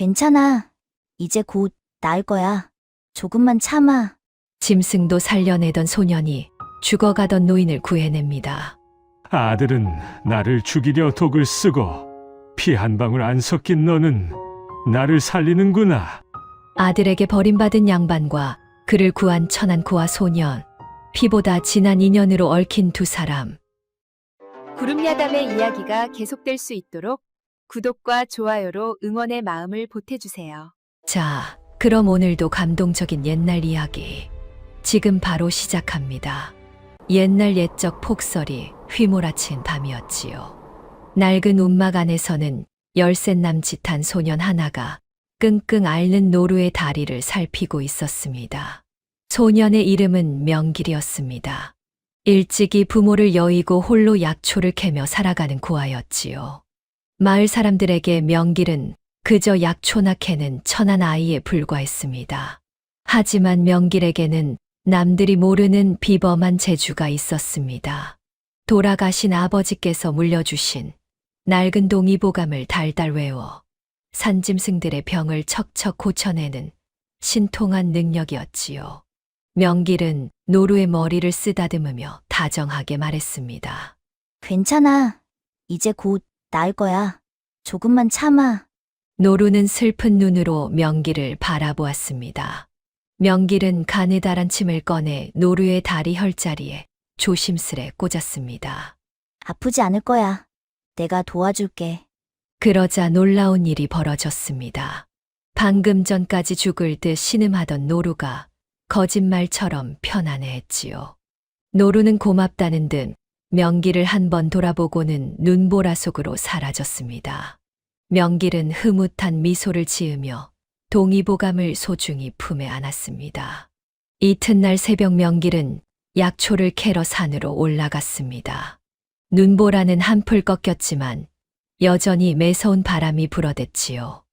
괜찮아. 이제 곧 나을 거야. 조금만 참아. 짐승도 살려내던 소년이 죽어가던 노인을 구해냅니다. 아들은 나를 죽이려 독을 쓰고 피 한 방울 안 섞인 너는 나를 살리는구나. 아들에게 버림받은 양반과 그를 구한 천안고와 소년, 피보다 진한 인연으로 얽힌 두 사람. 구름야담의 이야기가 계속될 수 있도록 구독과 좋아요로 응원의 마음을 보태주세요. 자, 그럼 오늘도 감동적인 옛날 이야기 지금 바로 시작합니다. 옛날 옛적 폭설이 휘몰아친 밤이었지요. 낡은 움막 안에서는 열셋 남짓한 소년 하나가 끙끙 앓는 노루의 다리를 살피고 있었습니다. 소년의 이름은 명길이었습니다. 일찍이 부모를 여의고 홀로 약초를 캐며 살아가는 고아였지요. 마을 사람들에게 명길은 그저 약초나 캐는 천한 아이에 불과했습니다. 하지만 명길에게는 남들이 모르는 비범한 재주가 있었습니다. 돌아가신 아버지께서 물려주신 낡은 동의보감을 달달 외워 산짐승들의 병을 척척 고쳐내는 신통한 능력이었지요. 명길은 노루의 머리를 쓰다듬으며 다정하게 말했습니다. 괜찮아. 이제 곧 나을 거야. 조금만 참아. 노루는 슬픈 눈으로 명길을 바라보았습니다. 명길은 가느다란 침을 꺼내 노루의 다리 혈자리에 조심스레 꽂았습니다. 아프지 않을 거야. 내가 도와줄게. 그러자 놀라운 일이 벌어졌습니다. 방금 전까지 죽을 듯 신음하던 노루가 거짓말처럼 편안해했지요. 노루는 고맙다는 듯 명길을 한번 돌아보고는 눈보라 속으로 사라졌습니다. 명길은 흐뭇한 미소를 지으며 동의보감을 소중히 품에 안았습니다. 이튿날 새벽 명길은 약초를 캐러 산으로 올라갔습니다. 눈보라는 한풀 꺾였지만 여전히 매서운 바람이 불어댔지요.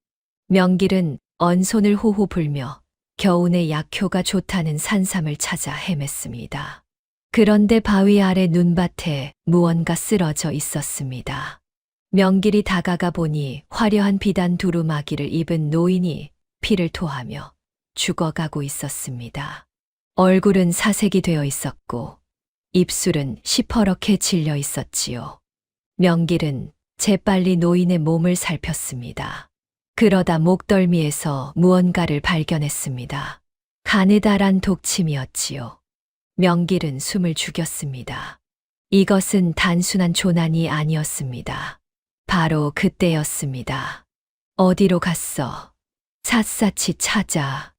명길은 언손을 호호 불며 겨우내 약효가 좋다는 산삼을 찾아 헤맸습니다. 그런데 바위 아래 눈밭에 무언가 쓰러져 있었습니다. 명길이 다가가 보니 화려한 비단 두루마기를 입은 노인이 피를 토하며 죽어가고 있었습니다. 얼굴은 사색이 되어 있었고 입술은 시퍼렇게 질려 있었지요. 명길은 재빨리 노인의 몸을 살폈습니다. 그러다 목덜미에서 무언가를 발견했습니다. 가느다란 독침이었지요. 명길은 숨을 죽였습니다. 이것은 단순한 조난이 아니었습니다. 바로 그때였습니다. 어디로 갔어? 샅샅이 찾아.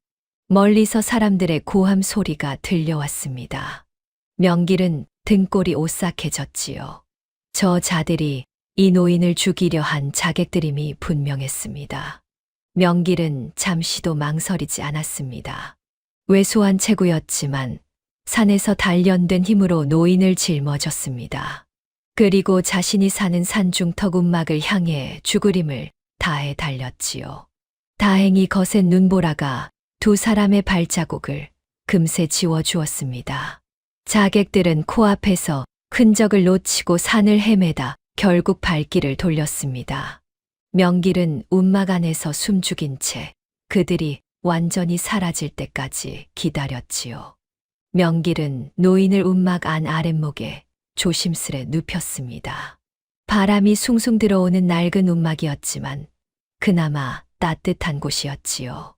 멀리서 사람들의 고함 소리가 들려왔습니다. 명길은 등골이 오싹해졌지요. 저 자들이 이 노인을 죽이려 한 자객들임이 분명했습니다. 명길은 잠시도 망설이지 않았습니다. 왜소한 체구였지만 산에서 단련된 힘으로 노인을 짊어졌습니다. 그리고 자신이 사는 산중턱 움막을 향해 죽으림을 다해 달렸지요. 다행히 거센 눈보라가 두 사람의 발자국을 금세 지워주었습니다. 자객들은 코앞에서 흔적을 놓치고 산을 헤매다 결국 발길을 돌렸습니다. 명길은 움막 안에서 숨죽인 채 그들이 완전히 사라질 때까지 기다렸지요. 명길은 노인을 움막 안 아랫목에 조심스레 눕혔습니다. 바람이 숭숭 들어오는 낡은 움막이었지만 그나마 따뜻한 곳이었지요.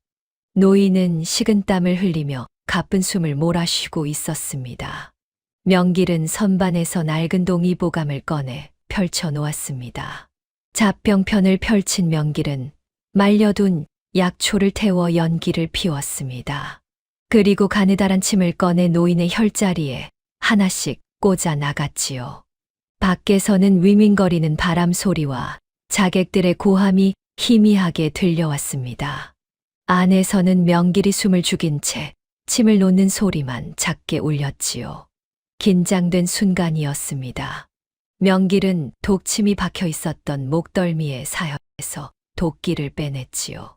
노인은 식은땀을 흘리며 가쁜 숨을 몰아쉬고 있었습니다. 명길은 선반에서 낡은 동의보감을 꺼내 펼쳐 놓았습니다. 잡병편을 펼친 명길은 말려둔 약초를 태워 연기를 피웠습니다. 그리고 가느다란 침을 꺼내 노인의 혈자리에 하나씩 꽂아 나갔지요. 밖에서는 위민거리는 바람 소리와 자객들의 고함이 희미하게 들려왔습니다. 안에서는 명길이 숨을 죽인 채 침을 놓는 소리만 작게 울렸지요. 긴장된 순간이었습니다. 명길은 독침이 박혀 있었던 목덜미의 사혈에서 도끼를 빼냈지요.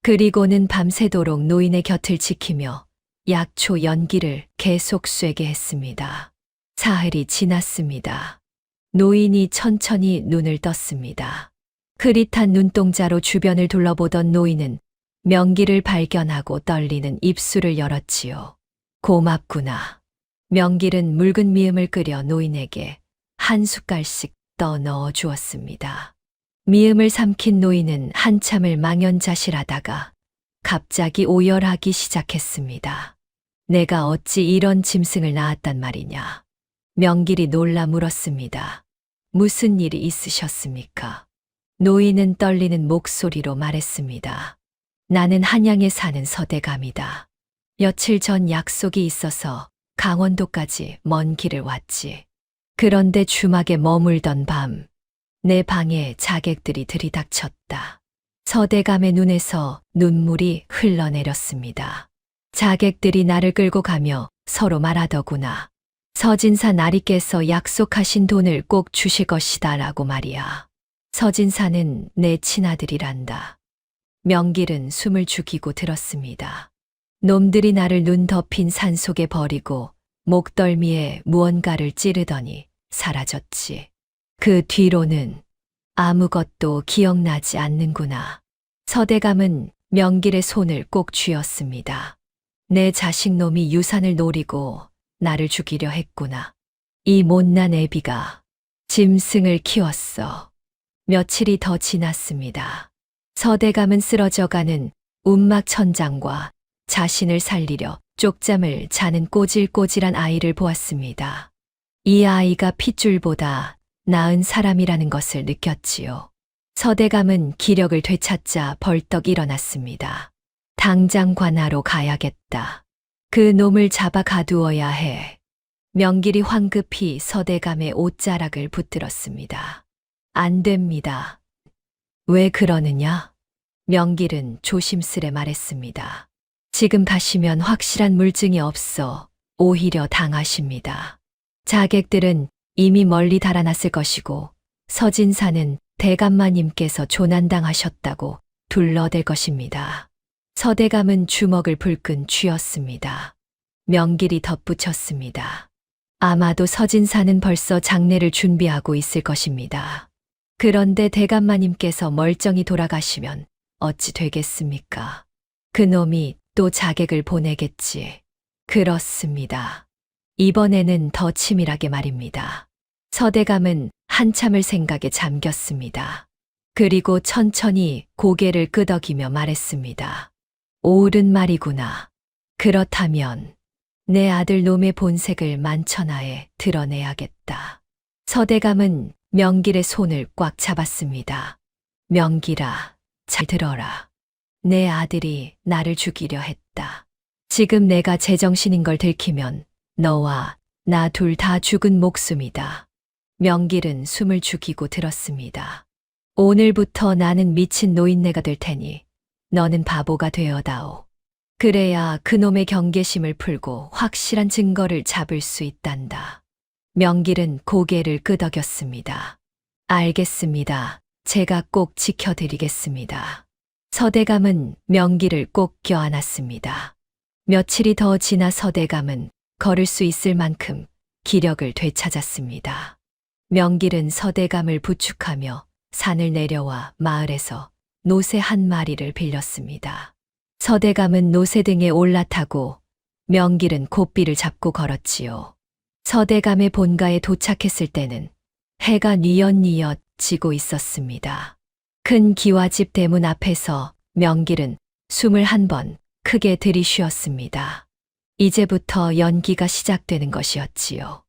그리고는 밤새도록 노인의 곁을 지키며 약초 연기를 계속 쐬게 했습니다. 사흘이 지났습니다. 노인이 천천히 눈을 떴습니다. 흐릿한 눈동자로 주변을 둘러보던 노인은 명기를 발견하고 떨리는 입술을 열었지요. 고맙구나. 명길은 묽은 미음을 끓여 노인에게 한 숟갈씩 떠 넣어 주었습니다. 미음을 삼킨 노인은 한참을 망연자실하다가 갑자기 오열하기 시작했습니다. 내가 어찌 이런 짐승을 낳았단 말이냐. 명길이 놀라 물었습니다. 무슨 일이 있으셨습니까? 노인은 떨리는 목소리로 말했습니다. 나는 한양에 사는 서대감이다. 며칠 전 약속이 있어서 강원도까지 먼 길을 왔지. 그런데 주막에 머물던 밤, 내 방에 자객들이 들이닥쳤다. 서대감의 눈에서 눈물이 흘러내렸습니다. 자객들이 나를 끌고 가며 서로 말하더구나. 서진사 나리께서 약속하신 돈을 꼭 주실 것이다 라고 말이야. 서진사는 내 친아들이란다. 명길은 숨을 죽이고 들었습니다. 놈들이 나를 눈 덮인 산속에 버리고 목덜미에 무언가를 찌르더니 사라졌지. 그 뒤로는 아무것도 기억나지 않는구나. 서대감은 명길의 손을 꼭 쥐었습니다. 내 자식놈이 유산을 노리고 나를 죽이려 했구나. 이 못난 애비가 짐승을 키웠어. 며칠이 더 지났습니다. 서대감은 쓰러져가는 운막천장과 자신을 살리려 쪽잠을 자는 꼬질꼬질한 아이를 보았습니다. 이 아이가 핏줄보다 나은 사람이라는 것을 느꼈지요. 서대감은 기력을 되찾자 벌떡 일어났습니다. 당장 관하로 가야겠다. 그 놈을 잡아 가두어야 해. 명길이 황급히 서대감의 옷자락을 붙들었습니다. 안 됩니다. 왜 그러느냐? 명길은 조심스레 말했습니다. 지금 가시면 확실한 물증이 없어 오히려 당하십니다. 자객들은 이미 멀리 달아났을 것이고 서진사는 대감마님께서 조난당하셨다고 둘러댈 것입니다. 서대감은 주먹을 불끈 쥐었습니다. 명길이 덧붙였습니다. 아마도 서진사는 벌써 장례를 준비하고 있을 것입니다. 그런데 대감마님께서 멀쩡히 돌아가시면 어찌 되겠습니까? 그놈이 또 자객을 보내겠지. 그렇습니다. 이번에는 더 치밀하게 말입니다. 서대감은 한참을 생각에 잠겼습니다. 그리고 천천히 고개를 끄덕이며 말했습니다. 옳은 말이구나. 그렇다면 내 아들 놈의 본색을 만천하에 드러내야겠다. 서대감은 명길의 손을 꽉 잡았습니다. 명길아, 잘 들어라. 내 아들이 나를 죽이려 했다. 지금 내가 제정신인 걸 들키면 너와 나 둘 다 죽은 목숨이다. 명길은 숨을 죽이고 들었습니다. 오늘부터 나는 미친 노인네가 될 테니 너는 바보가 되어다오. 그래야 그놈의 경계심을 풀고 확실한 증거를 잡을 수 있단다. 명길은 고개를 끄덕였습니다. 알겠습니다. 제가 꼭 지켜드리겠습니다. 서대감은 명길을 꼭 껴안았습니다. 며칠이 더 지나 서대감은 걸을 수 있을 만큼 기력을 되찾았습니다. 명길은 서대감을 부축하며 산을 내려와 마을에서 노새 한 마리를 빌렸습니다. 서대감은 노새 등에 올라타고 명길은 고삐를 잡고 걸었지요. 서대감의 본가에 도착했을 때는 해가 뉘엿뉘엿 지고 있었습니다. 큰 기와집 대문 앞에서 명길은 숨을 한 번 크게 들이쉬었습니다. 이제부터 연기가 시작되는 것이었지요.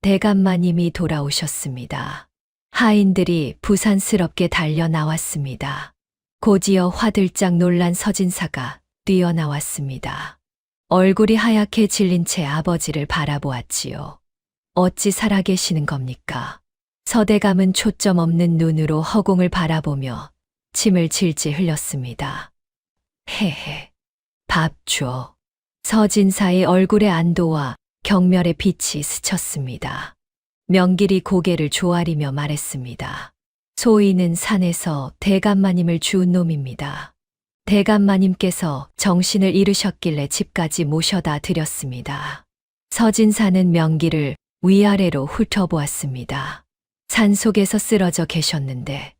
대감마님이 돌아오셨습니다. 하인들이 부산스럽게 달려 나왔습니다. 곧이어 화들짝 놀란 서진사가 뛰어나왔습니다. 얼굴이 하얗게 질린 채 아버지를 바라보았지요. 어찌 살아계시는 겁니까? 서대감은 초점 없는 눈으로 허공을 바라보며 침을 질질 흘렸습니다. 헤헤, 밥 줘. 서진사의 얼굴에 안도와 경멸의 빛이 스쳤습니다. 명길이 고개를 조아리며 말했습니다. 소인은 산에서 대감마님을 주운 놈입니다. 대감마님께서 정신을 잃으셨길래 집까지 모셔다 드렸습니다. 서진사는 명길을 위아래로 훑어보았습니다. 산속에서 쓰러져 계셨는데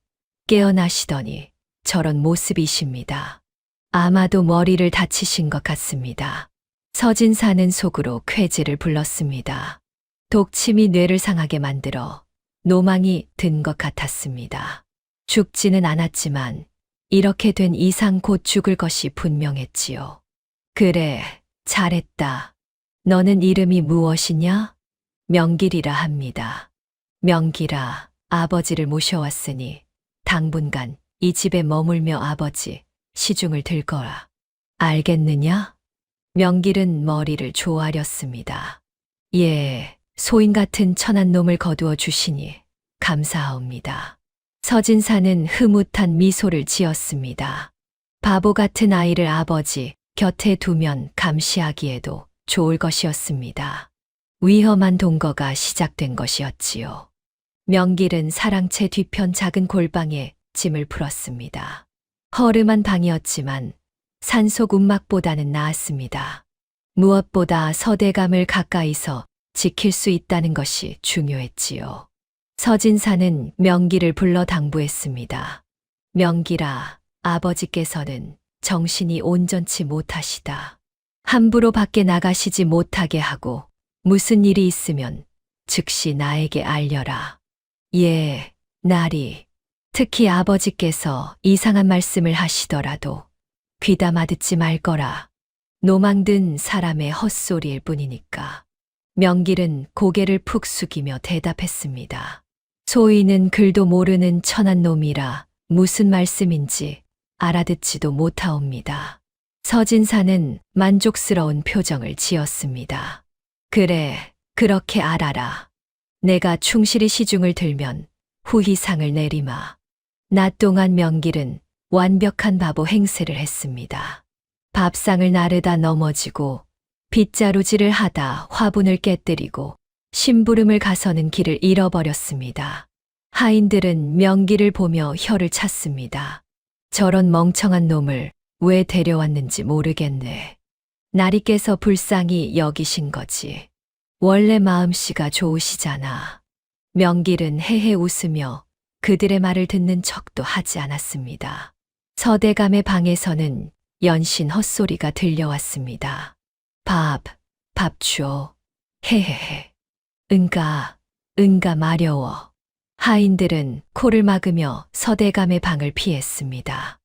깨어나시더니 저런 모습이십니다. 아마도 머리를 다치신 것 같습니다. 서진사는 속으로 쾌지를 불렀습니다. 독침이 뇌를 상하게 만들어 노망이 든 것 같았습니다. 죽지는 않았지만 이렇게 된 이상 곧 죽을 것이 분명했지요. 그래, 잘했다. 너는 이름이 무엇이냐? 명길이라 합니다. 명길아, 아버지를 모셔왔으니 당분간 이 집에 머물며 아버지 시중을 들 거라. 알겠느냐? 명길은 머리를 조아렸습니다. 예, 소인 같은 천한 놈을 거두어 주시니 감사하옵니다. 서진사는 흐뭇한 미소를 지었습니다. 바보 같은 아이를 아버지 곁에 두면 감시하기에도 좋을 것이었습니다. 위험한 동거가 시작된 것이었지요. 명길은 사랑채 뒤편 작은 골방에 짐을 풀었습니다. 허름한 방이었지만 산속 움막보다는 나았습니다. 무엇보다 서대감을 가까이서 지킬 수 있다는 것이 중요했지요. 서진사는 명길을 불러 당부했습니다. 명길아, 아버지께서는 정신이 온전치 못하시다. 함부로 밖에 나가시지 못하게 하고 무슨 일이 있으면 즉시 나에게 알려라. 예, 나리. 특히 아버지께서 이상한 말씀을 하시더라도 귀담아 듣지 말 거라. 노망든 사람의 헛소리일 뿐이니까. 명길은 고개를 푹 숙이며 대답했습니다. 소인은 글도 모르는 천한 놈이라 무슨 말씀인지 알아듣지도 못하옵니다. 서진사는 만족스러운 표정을 지었습니다. 그래, 그렇게 알아라. 내가 충실히 시중을 들면 후히 상을 내리마. 낮 동안 명길은 완벽한 바보 행세를 했습니다. 밥상을 나르다 넘어지고 빗자루질을 하다 화분을 깨뜨리고 심부름을 가서는 길을 잃어버렸습니다. 하인들은 명길을 보며 혀를 찼습니다. 저런 멍청한 놈을 왜 데려왔는지 모르겠네. 나리께서 불쌍히 여기신 거지. 원래 마음씨가 좋으시잖아. 명길은 헤헤 웃으며 그들의 말을 듣는 척도 하지 않았습니다. 서대감의 방에서는 연신 헛소리가 들려왔습니다. 밥 주오. 헤헤헤. 응가 마려워. 하인들은 코를 막으며 서대감의 방을 피했습니다.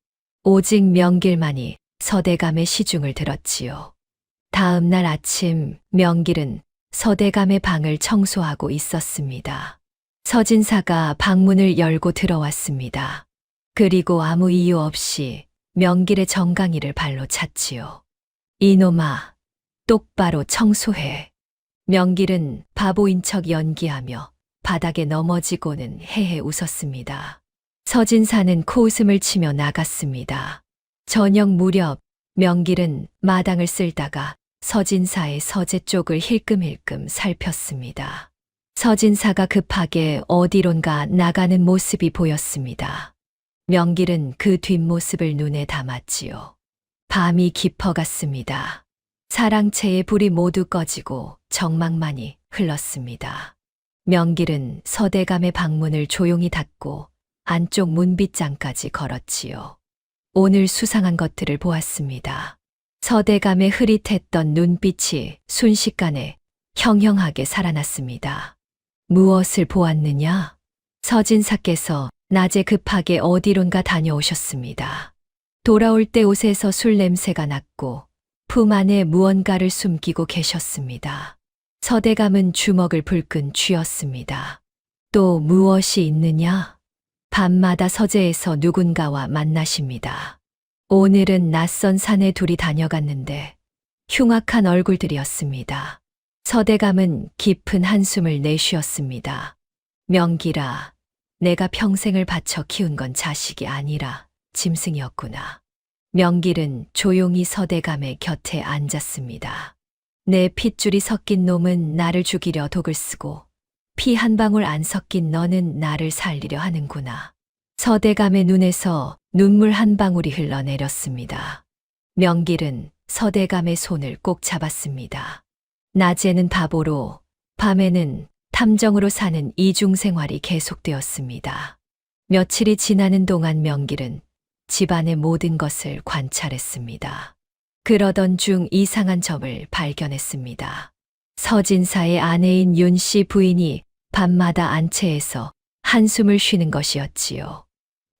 오직 명길만이 서대감의 시중을 들었지요. 다음 날 아침 명길은 서대감의 방을 청소하고 있었습니다. 서진사가 방문을 열고 들어왔습니다. 그리고 아무 이유 없이 명길의 정강이를 발로 찼지요. 이놈아, 똑바로 청소해. 명길은 바보인 척 연기하며 바닥에 넘어지고는 헤헤 웃었습니다. 서진사는 코웃음을 치며 나갔습니다. 저녁 무렵 명길은 마당을 쓸다가 서진사의 서재 쪽을 힐끔힐끔 살폈습니다. 서진사가 급하게 어디론가 나가는 모습이 보였습니다. 명길은 그 뒷모습을 눈에 담았지요. 밤이 깊어갔습니다. 사랑채의 불이 모두 꺼지고 정막만이 흘렀습니다. 명길은 서대감의 방문을 조용히 닫고 안쪽 문빗장까지 걸었지요. 오늘 수상한 것들을 보았습니다. 서대감의 흐릿했던 눈빛이 순식간에 형형하게 살아났습니다. 무엇을 보았느냐? 서진사께서 낮에 급하게 어디론가 다녀오셨습니다. 돌아올 때 옷에서 술 냄새가 났고 품 안에 무언가를 숨기고 계셨습니다. 서대감은 주먹을 불끈 쥐었습니다. 또 무엇이 있느냐? 밤마다 서재에서 누군가와 만나십니다. 오늘은 낯선 산에 둘이 다녀갔는데 흉악한 얼굴들이었습니다. 서대감은 깊은 한숨을 내쉬었습니다. 명길아, 내가 평생을 바쳐 키운 건 자식이 아니라 짐승이었구나. 명길은 조용히 서대감의 곁에 앉았습니다. 내 핏줄이 섞인 놈은 나를 죽이려 독을 쓰고 피 한 방울 안 섞인 너는 나를 살리려 하는구나. 서대감의 눈에서 눈물 한 방울이 흘러내렸습니다. 명길은 서대감의 손을 꼭 잡았습니다. 낮에는 바보로, 밤에는 탐정으로 사는 이중 생활이 계속되었습니다. 며칠이 지나는 동안 명길은 집안의 모든 것을 관찰했습니다. 그러던 중 이상한 점을 발견했습니다. 서진사의 아내인 윤 씨 부인이 밤마다 안채에서 한숨을 쉬는 것이었지요.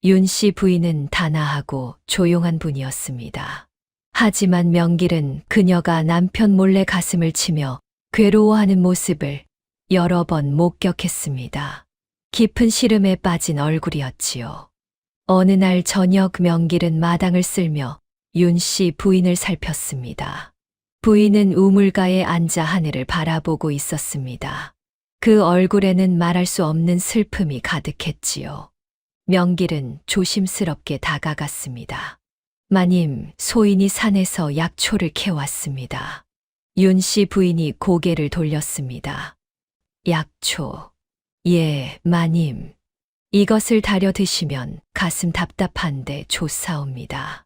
윤 씨 부인은 단아하고 조용한 분이었습니다. 하지만 명길은 그녀가 남편 몰래 가슴을 치며 괴로워하는 모습을 여러 번 목격했습니다. 깊은 시름에 빠진 얼굴이었지요. 어느 날 저녁 명길은 마당을 쓸며 윤 씨 부인을 살폈습니다. 부인은 우물가에 앉아 하늘을 바라보고 있었습니다. 그 얼굴에는 말할 수 없는 슬픔이 가득했지요. 명길은 조심스럽게 다가갔습니다. 마님, 소인이 산에서 약초를 캐왔습니다. 윤 씨 부인이 고개를 돌렸습니다. 약초. 예, 마님. 이것을 다려 드시면 가슴 답답한데 좋사옵니다.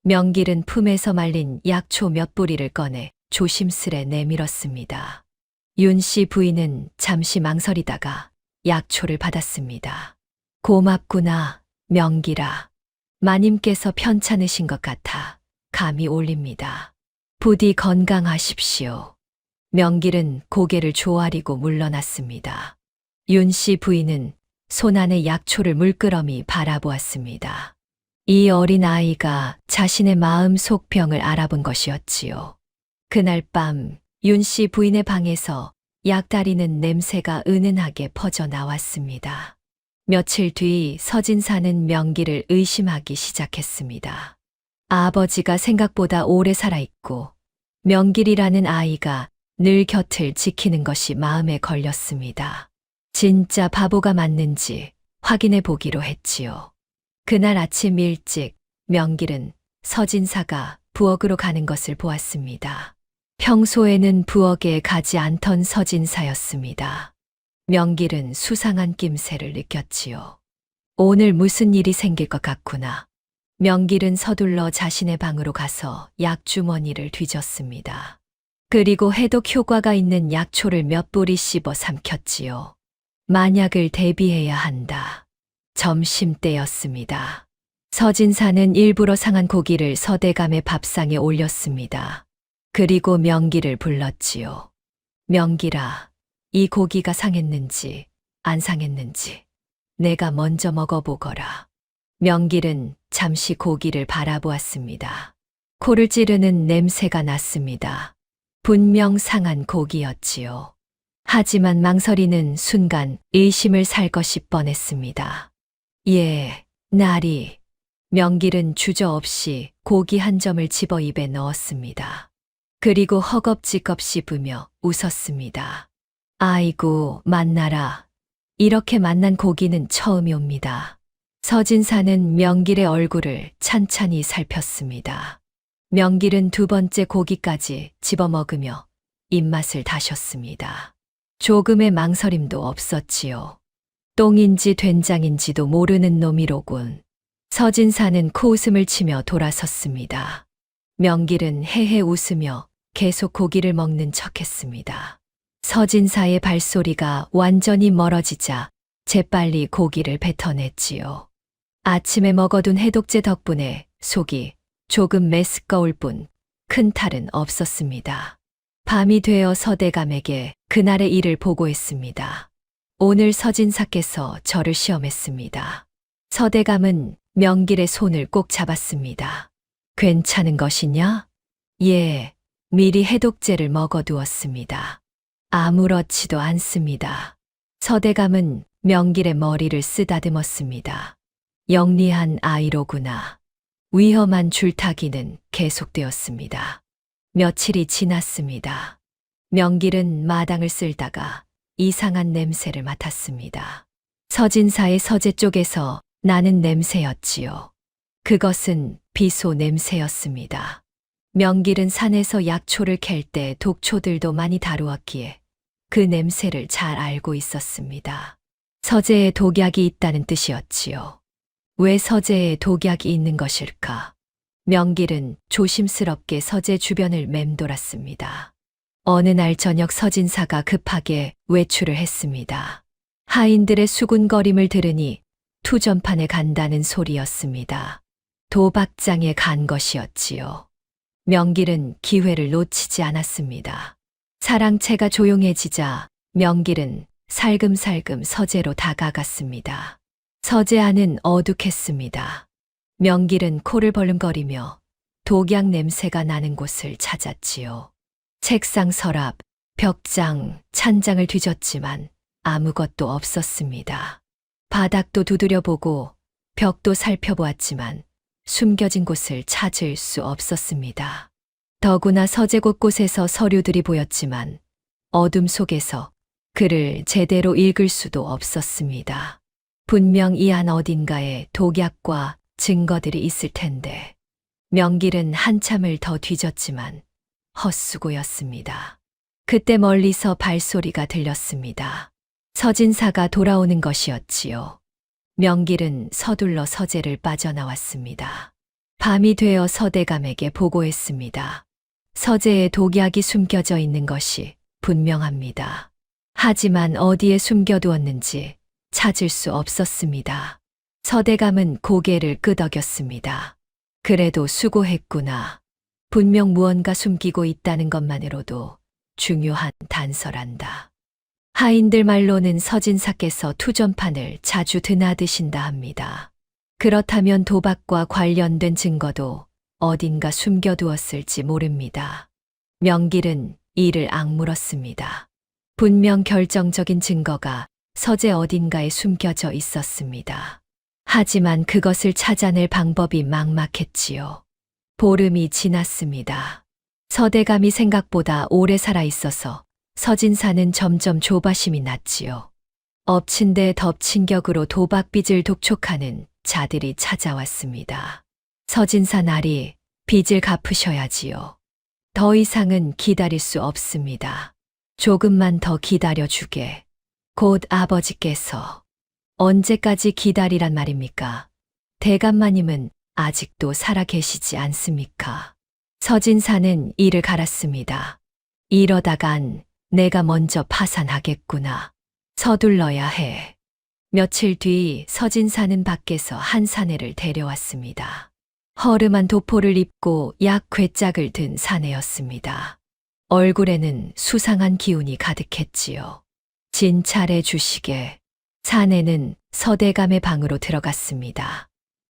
명길은 품에서 말린 약초 몇 뿌리를 꺼내 조심스레 내밀었습니다. 윤 씨 부인은 잠시 망설이다가 약초를 받았습니다. 고맙구나, 명길아. 마님께서 편찮으신 것 같아 감히 올립니다. 부디 건강하십시오. 명길은 고개를 조아리고 물러났습니다. 윤 씨 부인은 손 안에 약초를 물끄러미 바라보았습니다. 이 어린 아이가 자신의 마음 속 병을 알아본 것이었지요. 그날 밤 윤 씨 부인의 방에서 약 다리는 냄새가 은은하게 퍼져 나왔습니다. 며칠 뒤 서진사는 명길을 의심하기 시작했습니다. 아버지가 생각보다 오래 살아있고 명길이라는 아이가 늘 곁을 지키는 것이 마음에 걸렸습니다. 진짜 바보가 맞는지 확인해 보기로 했지요. 그날 아침 일찍 명길은 서진사가 부엌으로 가는 것을 보았습니다. 평소에는 부엌에 가지 않던 서진사였습니다. 명길은 수상한 낌새를 느꼈지요. 오늘 무슨 일이 생길 것 같구나. 명길은 서둘러 자신의 방으로 가서 약주머니를 뒤졌습니다. 그리고 해독 효과가 있는 약초를 몇 뿌리 씹어 삼켰지요. 만약을 대비해야 한다. 점심때였습니다. 서진사는 일부러 상한 고기를 서대감의 밥상에 올렸습니다. 그리고 명길을 불렀지요. 명길아, 이 고기가 상했는지 안 상했는지 내가 먼저 먹어보거라. 명길은 잠시 고기를 바라보았습니다. 코를 찌르는 냄새가 났습니다. 분명 상한 고기였지요. 하지만 망설이는 순간 의심을 살 것이 뻔했습니다. 예, 나리. 명길은 주저없이 고기 한 점을 집어 입에 넣었습니다. 그리고 허겁지겁 씹으며 웃었습니다. 아이고, 만나라. 이렇게 만난 고기는 처음이옵니다. 서진사는 명길의 얼굴을 찬찬히 살폈습니다. 명길은 두 번째 고기까지 집어먹으며 입맛을 다셨습니다. 조금의 망설임도 없었지요. 똥인지 된장인지도 모르는 놈이로군. 서진사는 코웃음을 치며 돌아섰습니다. 명길은 헤헤 웃으며 계속 고기를 먹는 척했습니다. 서진사의 발소리가 완전히 멀어지자 재빨리 고기를 뱉어냈지요. 아침에 먹어둔 해독제 덕분에 속이 조금 메스꺼울 뿐 큰 탈은 없었습니다. 밤이 되어 서대감에게 그날의 일을 보고했습니다. 오늘 서진사께서 저를 시험했습니다. 서대감은 명길의 손을 꼭 잡았습니다. 괜찮은 것이냐? 예, 미리 해독제를 먹어두었습니다. 아무렇지도 않습니다. 서대감은 명길의 머리를 쓰다듬었습니다. 영리한 아이로구나. 위험한 줄타기는 계속되었습니다. 며칠이 지났습니다. 명길은 마당을 쓸다가 이상한 냄새를 맡았습니다. 서진사의 서재 쪽에서 나는 냄새였지요. 그것은 비소 냄새였습니다. 명길은 산에서 약초를 캘 때 독초들도 많이 다루었기에 그 냄새를 잘 알고 있었습니다. 서재에 독약이 있다는 뜻이었지요. 왜 서재에 독약이 있는 것일까? 명길은 조심스럽게 서재 주변을 맴돌았습니다. 어느 날 저녁 서진사가 급하게 외출을 했습니다. 하인들의 수군거림을 들으니 투전판에 간다는 소리였습니다. 도박장에 간 것이었지요. 명길은 기회를 놓치지 않았습니다. 사랑채가 조용해지자 명길은 살금살금 서재로 다가갔습니다. 서재 안은 어둑했습니다. 명길은 코를 벌름거리며 독약 냄새가 나는 곳을 찾았지요. 책상 서랍, 벽장, 찬장을 뒤졌지만 아무것도 없었습니다. 바닥도 두드려보고 벽도 살펴보았지만 숨겨진 곳을 찾을 수 없었습니다. 더구나 서재 곳곳에서 서류들이 보였지만 어둠 속에서 글을 제대로 읽을 수도 없었습니다. 분명 이 안 어딘가에 독약과 증거들이 있을 텐데 명길은 한참을 더 뒤졌지만 헛수고였습니다. 그때 멀리서 발소리가 들렸습니다. 서진사가 돌아오는 것이었지요. 명길은 서둘러 서재를 빠져나왔습니다. 밤이 되어 서대감에게 보고했습니다. 서재에 독약이 숨겨져 있는 것이 분명합니다. 하지만 어디에 숨겨두었는지 찾을 수 없었습니다. 서대감은 고개를 끄덕였습니다. 그래도 수고했구나. 분명 무언가 숨기고 있다는 것만으로도 중요한 단서란다. 하인들 말로는 서진사께서 투전판을 자주 드나드신다 합니다. 그렇다면 도박과 관련된 증거도 어딘가 숨겨두었을지 모릅니다. 명길은 이를 악물었습니다. 분명 결정적인 증거가 서재 어딘가에 숨겨져 있었습니다. 하지만 그것을 찾아낼 방법이 막막했지요. 보름이 지났습니다. 서대감이 생각보다 오래 살아 있어서 서진사는 점점 조바심이 났지요. 엎친 데 덮친 격으로 도박빚을 독촉하는 자들이 찾아왔습니다. 서진사 나리, 빚을 갚으셔야지요. 더 이상은 기다릴 수 없습니다. 조금만 더 기다려주게. 곧 아버지께서. 언제까지 기다리란 말입니까? 대감마님은 아직도 살아계시지 않습니까? 서진사는 이를 갈았습니다. 이러다간 내가 먼저 파산하겠구나. 서둘러야 해. 며칠 뒤 서진사는 밖에서 한 사내를 데려왔습니다. 허름한 도포를 입고 약 괴짝을 든 사내였습니다. 얼굴에는 수상한 기운이 가득했지요. 진찰해 주시게. 사내는 서대감의 방으로 들어갔습니다.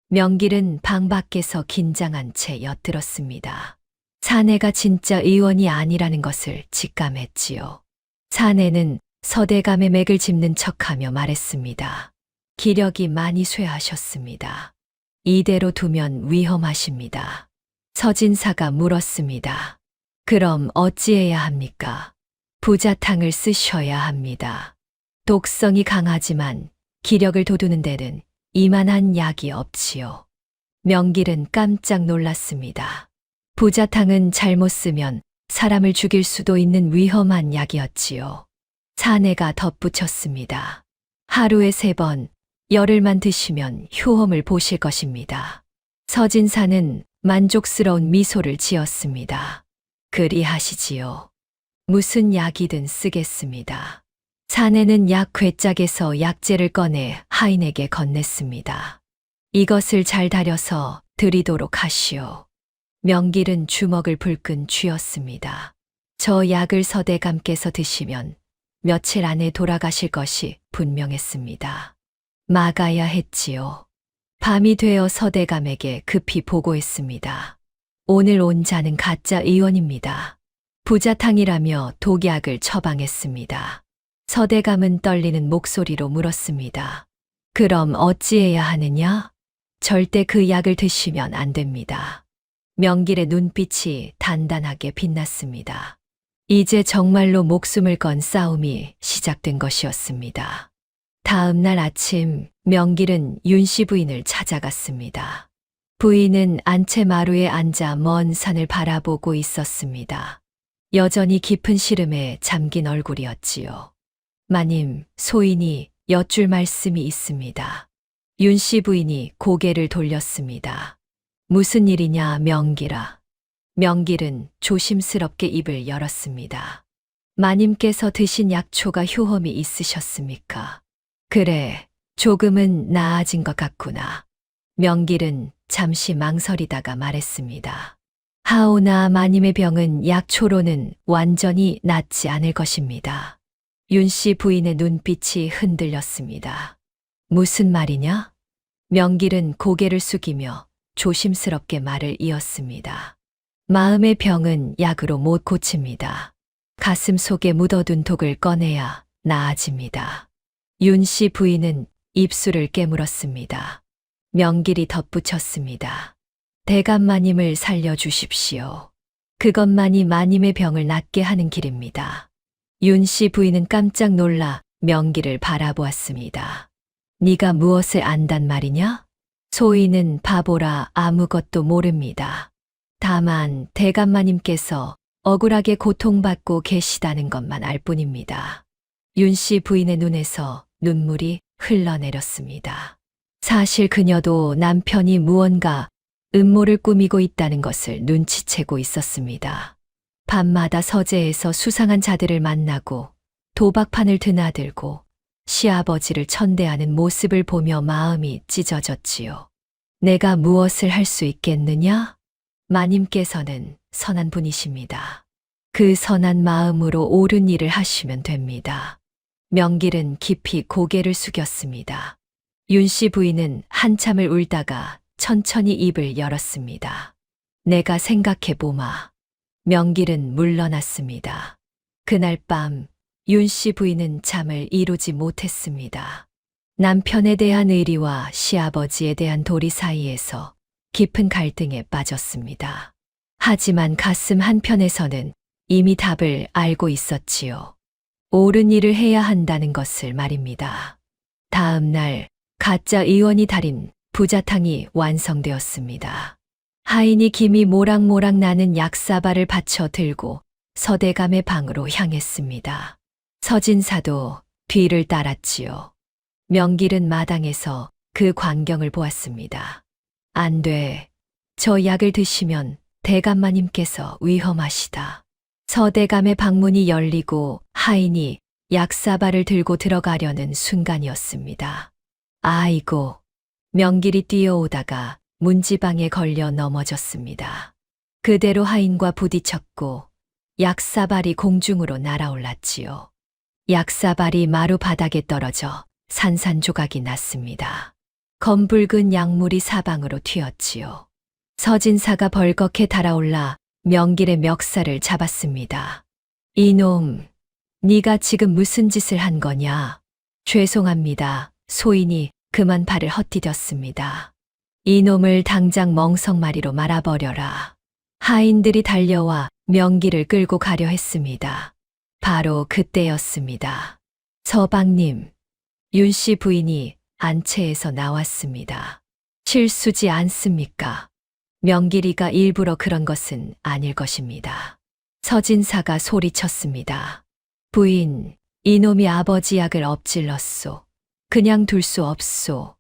명길은 방 밖에서 긴장한 채 엿들었습니다. 사내가 진짜 의원이 아니라는 것을 직감했지요. 사내는 서대감의 맥을 짚는 척하며 말했습니다. 기력이 많이 쇠하셨습니다. 이대로 두면 위험하십니다. 서진사가 물었습니다. 그럼 어찌해야 합니까? 부자탕을 쓰셔야 합니다. 독성이 강하지만 기력을 돋우는 데는 이만한 약이 없지요. 명길은 깜짝 놀랐습니다. 부자탕은 잘못 쓰면 사람을 죽일 수도 있는 위험한 약이었지요. 사내가 덧붙였습니다. 하루에 3번, 열흘만 드시면 효험을 보실 것입니다. 서진사는 만족스러운 미소를 지었습니다. 그리하시지요. 무슨 약이든 쓰겠습니다. 사내는 약 괴짝에서 약재를 꺼내 하인에게 건넸습니다. 이것을 잘 다려서 드리도록 하시오. 명길은 주먹을 불끈 쥐었습니다. 저 약을 서대감께서 드시면 며칠 안에 돌아가실 것이 분명했습니다. 막아야 했지요. 밤이 되어 서대감에게 급히 보고했습니다. 오늘 온 자는 가짜 의원입니다. 부자탕이라며 독약을 처방했습니다. 서대감은 떨리는 목소리로 물었습니다. 그럼 어찌해야 하느냐? 절대 그 약을 드시면 안 됩니다. 명길의 눈빛이 단단하게 빛났습니다. 이제 정말로 목숨을 건 싸움이 시작된 것이었습니다. 다음 날 아침 명길은 윤씨 부인을 찾아갔습니다. 부인은 안채마루에 앉아 먼 산을 바라보고 있었습니다. 여전히 깊은 시름에 잠긴 얼굴이었지요. 마님, 소인이 여쭐 말씀이 있습니다. 윤씨 부인이 고개를 돌렸습니다. 무슨 일이냐, 명길아. 명길은 조심스럽게 입을 열었습니다. 마님께서 드신 약초가 효험이 있으셨습니까? 그래, 조금은 나아진 것 같구나. 명길은 잠시 망설이다가 말했습니다. 하오나 마님의 병은 약초로는 완전히 낫지 않을 것입니다. 윤 씨 부인의 눈빛이 흔들렸습니다. 무슨 말이냐? 명길은 고개를 숙이며 조심스럽게 말을 이었습니다. 마음의 병은 약으로 못 고칩니다. 가슴 속에 묻어둔 독을 꺼내야 나아집니다. 윤 씨 부인은 입술을 깨물었습니다. 명길이 덧붙였습니다. 대감마님을 살려주십시오. 그것만이 마님의 병을 낫게 하는 길입니다. 윤 씨 부인은 깜짝 놀라 명길을 바라보았습니다. 네가 무엇을 안단 말이냐? 소인은 바보라 아무것도 모릅니다. 다만 대감마님께서 억울하게 고통받고 계시다는 것만 알 뿐입니다. 윤 씨 부인의 눈에서 눈물이 흘러내렸습니다. 사실 그녀도 남편이 무언가 음모를 꾸미고 있다는 것을 눈치채고 있었습니다. 밤마다 서재에서 수상한 자들을 만나고 도박판을 드나들고 시아버지를 천대하는 모습을 보며 마음이 찢어졌지요. 내가 무엇을 할 수 있겠느냐? 마님께서는 선한 분이십니다. 그 선한 마음으로 옳은 일을 하시면 됩니다. 명길은 깊이 고개를 숙였습니다. 윤 씨 부인은 한참을 울다가 천천히 입을 열었습니다. 내가 생각해보마. 명길은 물러났습니다. 그날 밤 윤 씨 부인은 잠을 이루지 못했습니다. 남편에 대한 의리와 시아버지에 대한 도리 사이에서 깊은 갈등에 빠졌습니다. 하지만 가슴 한편에서는 이미 답을 알고 있었지요. 옳은 일을 해야 한다는 것을 말입니다. 다음 날 가짜 의원이 달인 부자탕이 완성되었습니다. 하인이 김이 모락모락 나는 약사발을 받쳐 들고 서대감의 방으로 향했습니다. 서진사도 뒤를 따랐지요. 명길은 마당에서 그 광경을 보았습니다. 안 돼. 저 약을 드시면 대감마님께서 위험하시다. 서대감의 방문이 열리고 하인이 약사발을 들고 들어가려는 순간이었습니다. 아이고. 명길이 뛰어오다가 문지방에 걸려 넘어졌습니다. 그대로 하인과 부딪혔고 약사발이 공중으로 날아올랐지요. 약사발이 마루 바닥에 떨어져 산산조각이 났습니다. 검붉은 약물이 사방으로 튀었지요. 서진사가 벌겋게 달아올라 명길의 멱살을 잡았습니다. 이놈, 네가 지금 무슨 짓을 한 거냐? 죄송합니다. 소인이 그만 발을 헛디뎠습니다. 이놈을 당장 멍석마리로 말아버려라. 하인들이 달려와 명길을 끌고 가려 했습니다. 바로 그때였습니다. 서방님, 윤 씨 부인이 안채에서 나왔습니다. 실수지 않습니까? 명길이가 일부러 그런 것은 아닐 것입니다. 서진사가 소리쳤습니다. 부인, 이놈이 아버지 약을 엎질렀소. 그냥 둘 수 없소.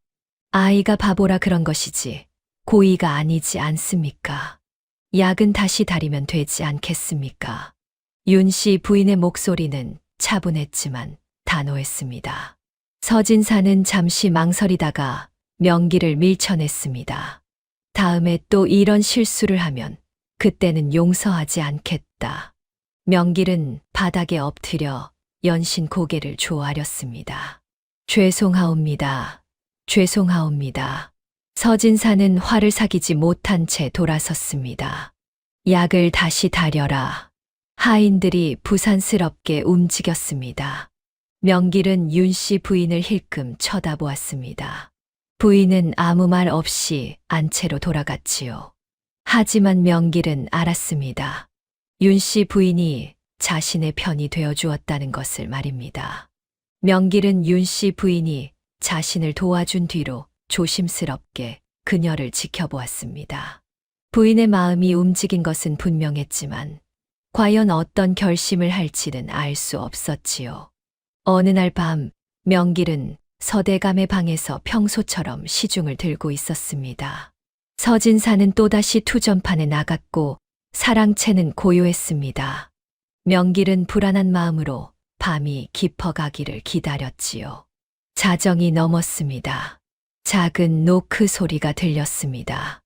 아이가 바보라 그런 것이지 고의가 아니지 않습니까? 약은 다시 다리면 되지 않겠습니까? 윤 씨 부인의 목소리는 차분했지만 단호했습니다. 서진사는 잠시 망설이다가 명길을 밀쳐냈습니다. 다음에 또 이런 실수를 하면 그때는 용서하지 않겠다. 명길은 바닥에 엎드려 연신 고개를 조아렸습니다. 죄송하옵니다. 죄송하옵니다. 서진사는 화를 사기지 못한 채 돌아섰습니다. 약을 다시 다려라. 하인들이 부산스럽게 움직였습니다. 명길은 윤 씨 부인을 힐끔 쳐다보았습니다. 부인은 아무 말 없이 안채로 돌아갔지요. 하지만 명길은 알았습니다. 윤 씨 부인이 자신의 편이 되어 주었다는 것을 말입니다. 명길은 윤 씨 부인이 자신을 도와준 뒤로 조심스럽게 그녀를 지켜보았습니다. 부인의 마음이 움직인 것은 분명했지만 과연 어떤 결심을 할지는 알 수 없었지요. 어느 날 밤 명길은 서대감의 방에서 평소처럼 시중을 들고 있었습니다. 서진사는 또다시 투전판에 나갔고 사랑채는 고요했습니다. 명길은 불안한 마음으로 밤이 깊어가기를 기다렸지요. 자정이 넘었습니다. 작은 노크 소리가 들렸습니다.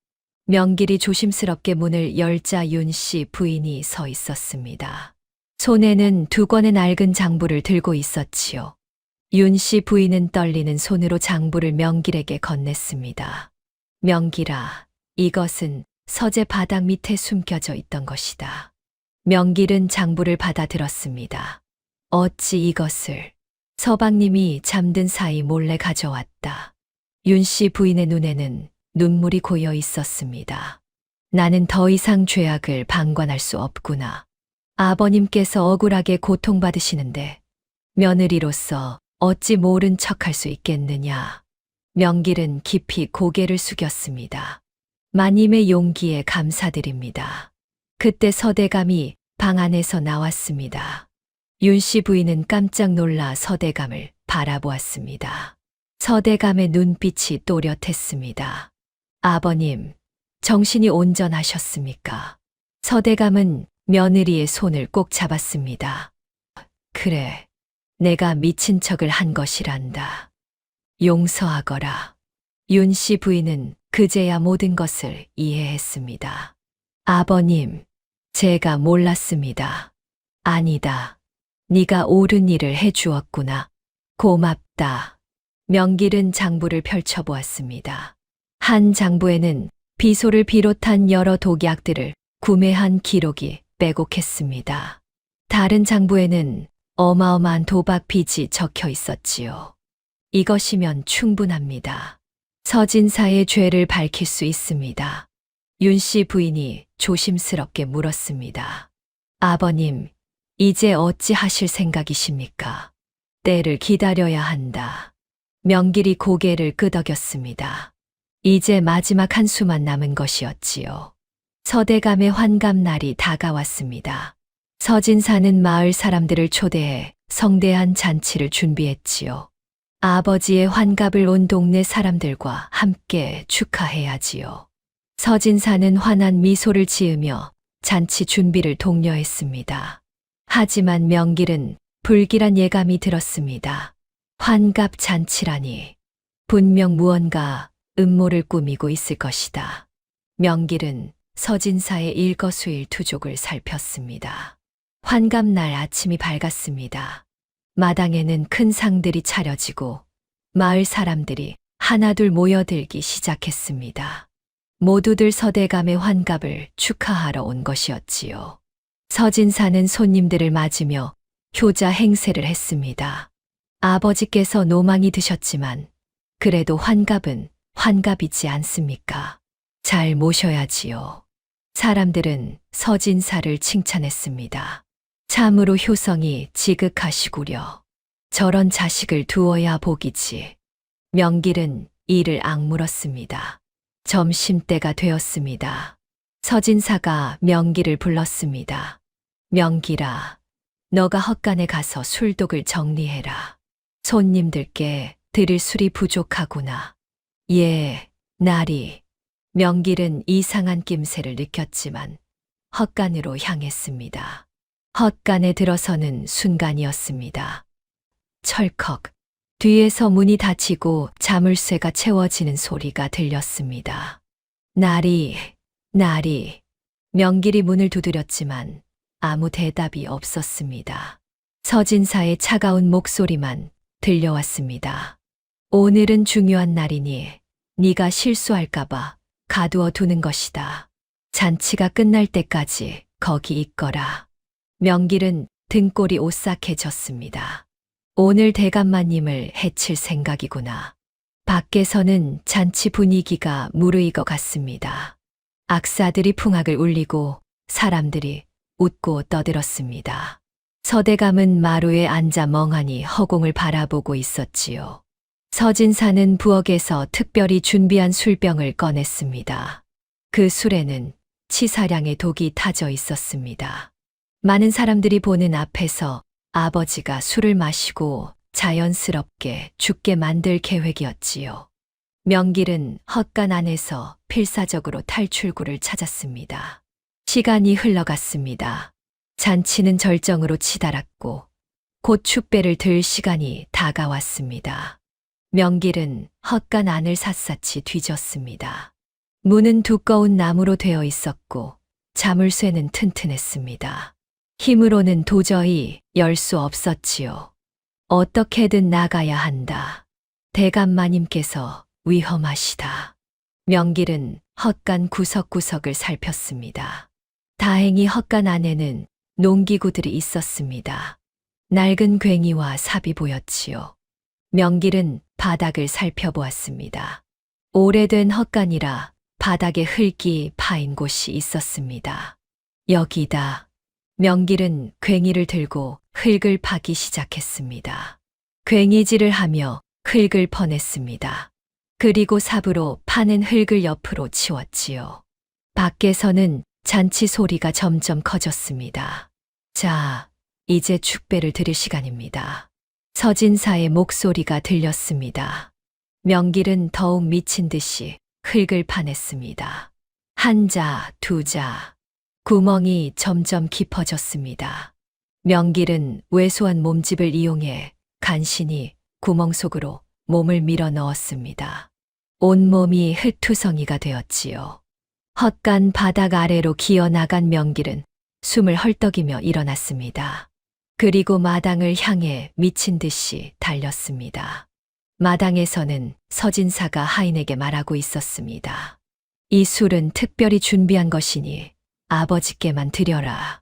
명길이 조심스럽게 문을 열자 윤 씨 부인이 서 있었습니다. 손에는 2권의 낡은 장부를 들고 있었지요. 윤 씨 부인은 떨리는 손으로 장부를 명길에게 건넸습니다. 명길아, 이것은 서재 바닥 밑에 숨겨져 있던 것이다. 명길은 장부를 받아들었습니다. 어찌 이것을 서방님이 잠든 사이 몰래 가져왔다. 윤 씨 부인의 눈에는 눈물이 고여 있었습니다. 나는 더 이상 죄악을 방관할 수 없구나. 아버님께서 억울하게 고통받으시는데 며느리로서 어찌 모른 척할 수 있겠느냐. 명길은 깊이 고개를 숙였습니다. 마님의 용기에 감사드립니다. 그때 서대감이 방 안에서 나왔습니다. 윤 씨 부인은 깜짝 놀라 서대감을 바라보았습니다. 서대감의 눈빛이 또렷했습니다. 아버님, 정신이 온전하셨습니까? 서대감은 며느리의 손을 꼭 잡았습니다. 그래, 내가 미친 척을 한 것이란다. 용서하거라. 윤 씨 부인은 그제야 모든 것을 이해했습니다. 아버님, 제가 몰랐습니다. 아니다. 네가 옳은 일을 해주었구나. 고맙다. 명길은 장부를 펼쳐보았습니다. 한 장부에는 비소를 비롯한 여러 독약들을 구매한 기록이 빼곡했습니다. 다른 장부에는 어마어마한 도박 빚이 적혀 있었지요. 이것이면 충분합니다. 서진사의 죄를 밝힐 수 있습니다. 윤 씨 부인이 조심스럽게 물었습니다. 아버님, 이제 어찌 하실 생각이십니까? 때를 기다려야 한다. 명길이 고개를 끄덕였습니다. 이제 마지막 한 수만 남은 것이었지요. 서대감의 환갑날이 다가왔습니다. 서진사는 마을 사람들을 초대해 성대한 잔치를 준비했지요. 아버지의 환갑을 온 동네 사람들과 함께 축하해야지요. 서진사는 환한 미소를 지으며 잔치 준비를 독려했습니다. 하지만 명길은 불길한 예감이 들었습니다. 환갑 잔치라니 분명 무언가 음모를 꾸미고 있을 것이다. 명길은 서진사의 일거수일투족을 살폈습니다. 환갑날 아침이 밝았습니다. 마당에는 큰 상들이 차려지고 마을 사람들이 하나둘 모여들기 시작했습니다. 모두들 서대감의 환갑을 축하하러 온 것이었지요. 서진사는 손님들을 맞으며 효자 행세를 했습니다. 아버지께서 노망이 드셨지만 그래도 환갑은 환갑이지 않습니까? 잘 모셔야지요. 사람들은 서진사를 칭찬했습니다. 참으로 효성이 지극하시구려. 저런 자식을 두어야 복이지. 명길은 이를 악물었습니다. 점심때가 되었습니다. 서진사가 명길을 불렀습니다. 명길아, 너가 헛간에 가서 술독을 정리해라. 손님들께 드릴 술이 부족하구나. 예, 나리. 명길은 이상한 낌새를 느꼈지만 헛간으로 향했습니다. 헛간에 들어서는 순간이었습니다. 철컥. 뒤에서 문이 닫히고 자물쇠가 채워지는 소리가 들렸습니다. 나리, 나리. 명길이 문을 두드렸지만 아무 대답이 없었습니다. 서진사의 차가운 목소리만 들려왔습니다. 오늘은 중요한 날이니 네가 실수할까봐 가두어 두는 것이다. 잔치가 끝날 때까지 거기 있거라. 명길은 등골이 오싹해졌습니다. 오늘 대감마님을 해칠 생각이구나. 밖에서는 잔치 분위기가 무르익어 갔습니다. 악사들이 풍악을 울리고 사람들이 웃고 떠들었습니다. 서대감은 마루에 앉아 멍하니 허공을 바라보고 있었지요. 서진사는 부엌에서 특별히 준비한 술병을 꺼냈습니다. 그 술에는 치사량의 독이 타져 있었습니다. 많은 사람들이 보는 앞에서 아버지가 술을 마시고 자연스럽게 죽게 만들 계획이었지요. 명길은 헛간 안에서 필사적으로 탈출구를 찾았습니다. 시간이 흘러갔습니다. 잔치는 절정으로 치달았고 곧 축배를 들 시간이 다가왔습니다. 명길은 헛간 안을 샅샅이 뒤졌습니다. 문은 두꺼운 나무로 되어 있었고 자물쇠는 튼튼했습니다. 힘으로는 도저히 열 수 없었지요. 어떻게든 나가야 한다. 대감마님께서 위험하시다. 명길은 헛간 구석구석을 살폈습니다. 다행히 헛간 안에는 농기구들이 있었습니다. 낡은 괭이와 삽이 보였지요. 명길은 바닥을 살펴보았습니다. 오래된 헛간이라 바닥에 흙이 파인 곳이 있었습니다. 여기다. 명길은 괭이를 들고 흙을 파기 시작했습니다. 괭이질을 하며 흙을 퍼냈습니다. 그리고 삽으로 파는 흙을 옆으로 치웠지요. 밖에서는 잔치 소리가 점점 커졌습니다. 자, 이제 축배를 드릴 시간입니다. 서진사의 목소리가 들렸습니다. 명길은 더욱 미친 듯이 흙을 파냈습니다. 한 자, 두 자. 구멍이 점점 깊어졌습니다. 명길은 왜소한 몸집을 이용해 간신히 구멍 속으로 몸을 밀어 넣었습니다. 온몸이 흙투성이가 되었지요. 헛간 바닥 아래로 기어나간 명길은 숨을 헐떡이며 일어났습니다. 그리고 마당을 향해 미친 듯이 달렸습니다. 마당에서는 서진사가 하인에게 말하고 있었습니다. 이 술은 특별히 준비한 것이니 아버지께만 드려라.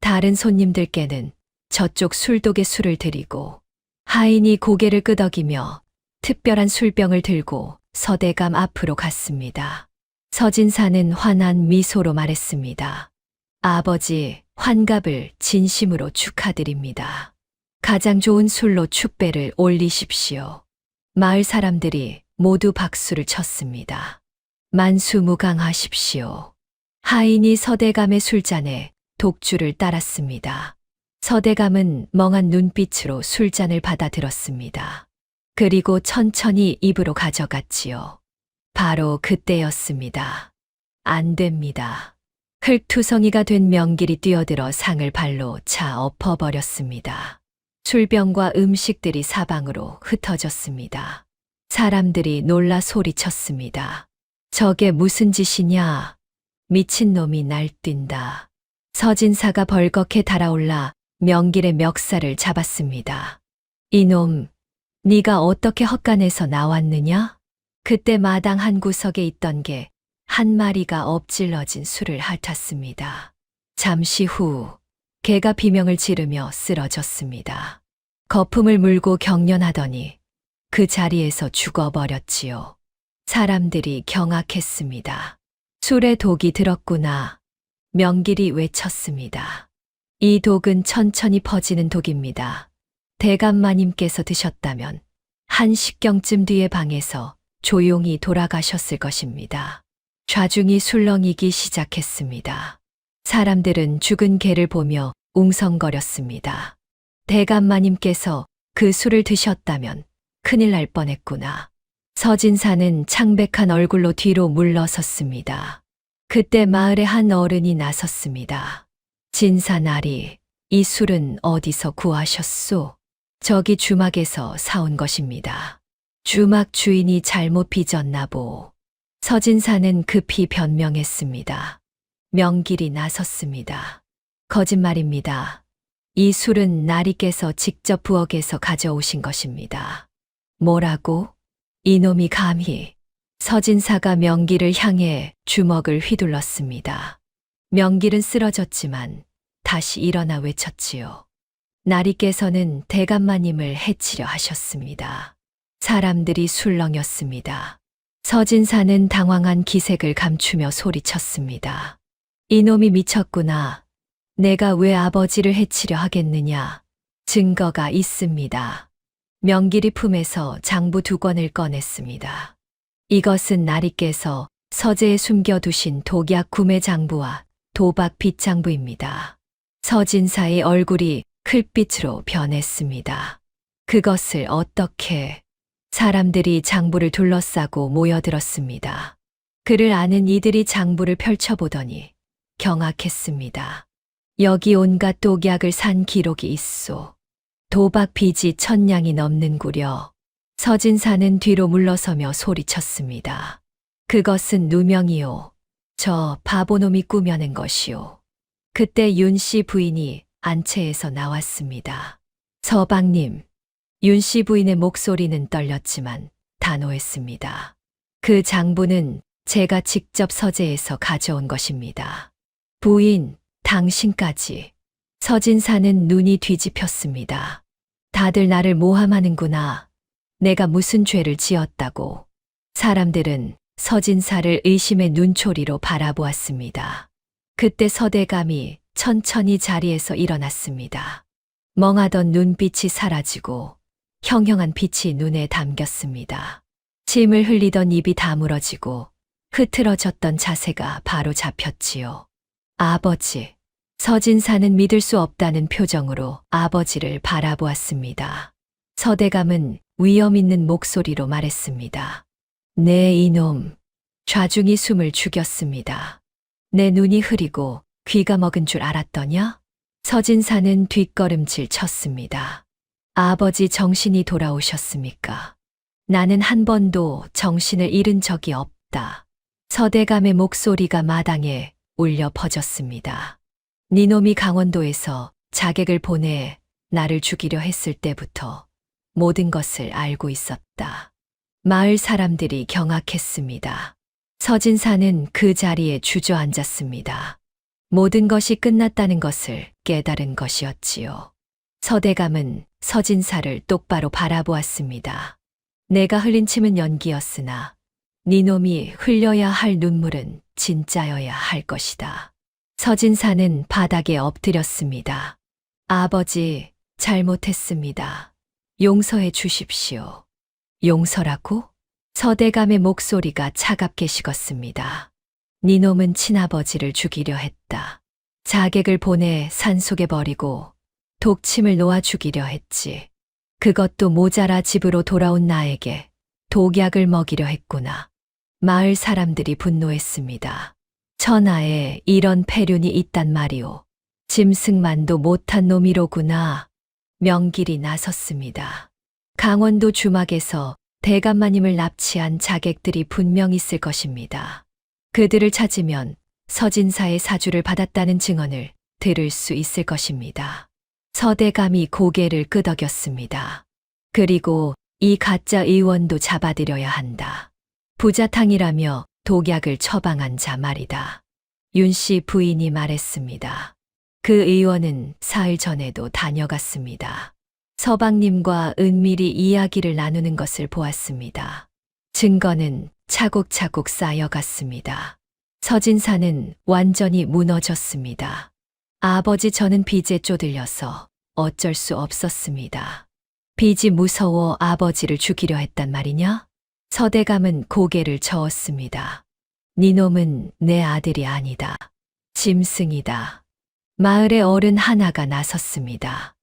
다른 손님들께는 저쪽 술독에 술을 드리고 하인이 고개를 끄덕이며 특별한 술병을 들고 서대감 앞으로 갔습니다. 서진사는 환한 미소로 말했습니다. 아버지, 환갑을 진심으로 축하드립니다. 가장 좋은 술로 축배를 올리십시오. 마을 사람들이 모두 박수를 쳤습니다. 만수무강하십시오. 하인이 서대감의 술잔에 독주를 따랐습니다. 서대감은 멍한 눈빛으로 술잔을 받아들었습니다. 그리고 천천히 입으로 가져갔지요. 바로 그때였습니다. 안 됩니다. 흙투성이가 된 명길이 뛰어들어 상을 발로 차 엎어버렸습니다. 술병과 음식들이 사방으로 흩어졌습니다. 사람들이 놀라 소리쳤습니다. 저게 무슨 짓이냐? 미친놈이 날뛴다. 서진사가 벌겋게 달아올라 명길의 멱살을 잡았습니다. 이놈, 네가 어떻게 헛간에서 나왔느냐? 그때 마당 한 구석에 있던 개 한 마리가 엎질러진 술을 핥았습니다. 잠시 후 개가 비명을 지르며 쓰러졌습니다. 거품을 물고 경련하더니 그 자리에서 죽어버렸지요. 사람들이 경악했습니다. 술에 독이 들었구나. 명길이 외쳤습니다. 이 독은 천천히 퍼지는 독입니다. 대감마님께서 드셨다면 한 식경쯤 뒤에 방에서 조용히 돌아가셨을 것입니다. 좌중이 술렁이기 시작했습니다. 사람들은 죽은 개를 보며 웅성거렸습니다. 대감마님께서 그 술을 드셨다면 큰일 날 뻔했구나. 서진사는 창백한 얼굴로 뒤로 물러섰습니다. 그때 마을의 한 어른이 나섰습니다. 진사나리, 이 술은 어디서 구하셨소? 저기 주막에서 사온 것입니다. 주막 주인이 잘못 빚었나 보. 서진사는 급히 변명했습니다. 명길이 나섰습니다. 거짓말입니다. 이 술은 나리께서 직접 부엌에서 가져오신 것입니다. 뭐라고? 이놈이 감히. 서진사가 명길을 향해 주먹을 휘둘렀습니다. 명길은 쓰러졌지만 다시 일어나 외쳤지요. 나리께서는 대감마님을 해치려 하셨습니다. 사람들이 술렁였습니다. 서진사는 당황한 기색을 감추며 소리쳤습니다. 이놈이 미쳤구나. 내가 왜 아버지를 해치려 하겠느냐. 증거가 있습니다. 명길이 품에서 장부 2권을 꺼냈습니다. 이것은 나리께서 서재에 숨겨두신 독약 구매 장부와 도박 빚 장부입니다. 서진사의 얼굴이 클빛으로 변했습니다. 그것을 어떻게... 사람들이 장부를 둘러싸고 모여들었습니다. 그를 아는 이들이 장부를 펼쳐보더니 경악했습니다. 여기 온갖 독약을 산 기록이 있소. 도박 빚이 1000냥이 넘는구려. 서진사는 뒤로 물러서며 소리쳤습니다. 그것은 누명이요. 저 바보놈이 꾸며낸 것이요. 그때 윤 씨 부인이 안채에서 나왔습니다. 서방님, 윤 씨 부인의 목소리는 떨렸지만 단호했습니다. 그 장부는 제가 직접 서재에서 가져온 것입니다. 부인, 당신까지. 서진사는 눈이 뒤집혔습니다. 다들 나를 모함하는구나. 내가 무슨 죄를 지었다고. 사람들은 서진사를 의심의 눈초리로 바라보았습니다. 그때 서대감이 천천히 자리에서 일어났습니다. 멍하던 눈빛이 사라지고 형형한 빛이 눈에 담겼습니다. 침을 흘리던 입이 다물어지고 흐트러졌던 자세가 바로 잡혔지요. 아버지. 서진사는 믿을 수 없다는 표정으로 아버지를 바라보았습니다. 서대감은 위험 있는 목소리로 말했습니다. 네, 이놈. 좌중이 숨을 죽였습니다. 내 눈이 흐리고 귀가 먹은 줄 알았더냐? 서진사는 뒷걸음질 쳤습니다. 아버지 정신이 돌아오셨습니까? 나는 한 번도 정신을 잃은 적이 없다. 서대감의 목소리가 마당에 울려 퍼졌습니다. 니놈이 강원도에서 자객을 보내 나를 죽이려 했을 때부터 모든 것을 알고 있었다. 마을 사람들이 경악했습니다. 서진사는 그 자리에 주저앉았습니다. 모든 것이 끝났다는 것을 깨달은 것이었지요. 서대감은 서진사를 똑바로 바라보았습니다. 내가 흘린 침은 연기였으나 니놈이 흘려야 할 눈물은 진짜여야 할 것이다. 서진사는 바닥에 엎드렸습니다. 아버지, 잘못했습니다. 용서해 주십시오. 용서라고? 서대감의 목소리가 차갑게 식었습니다. 니놈은 친아버지를 죽이려 했다. 자객을 보내 산속에 버리고 독침을 놓아 죽이려 했지. 그것도 모자라 집으로 돌아온 나에게 독약을 먹이려 했구나. 마을 사람들이 분노했습니다. 천하에 이런 폐륜이 있단 말이오. 짐승만도 못한 놈이로구나. 명길이 나섰습니다. 강원도 주막에서 대감마님을 납치한 자객들이 분명 있을 것입니다. 그들을 찾으면 서진사의 사주를 받았다는 증언을 들을 수 있을 것입니다. 서대감이 고개를 끄덕였습니다. 그리고 이 가짜 의원도 잡아들여야 한다. 부자탕이라며 독약을 처방한 자 말이다. 윤 씨 부인이 말했습니다. 그 의원은 사흘 전에도 다녀갔습니다. 서방님과 은밀히 이야기를 나누는 것을 보았습니다. 증거는 차곡차곡 쌓여갔습니다. 서진사는 완전히 무너졌습니다. 아버지, 저는 빚에 쪼들려서 어쩔 수 없었습니다. 빚이 무서워 아버지를 죽이려 했단 말이냐? 서대감은 고개를 저었습니다. 니놈은 내 아들이 아니다. 짐승이다. 마을의 어른 하나가 나섰습니다.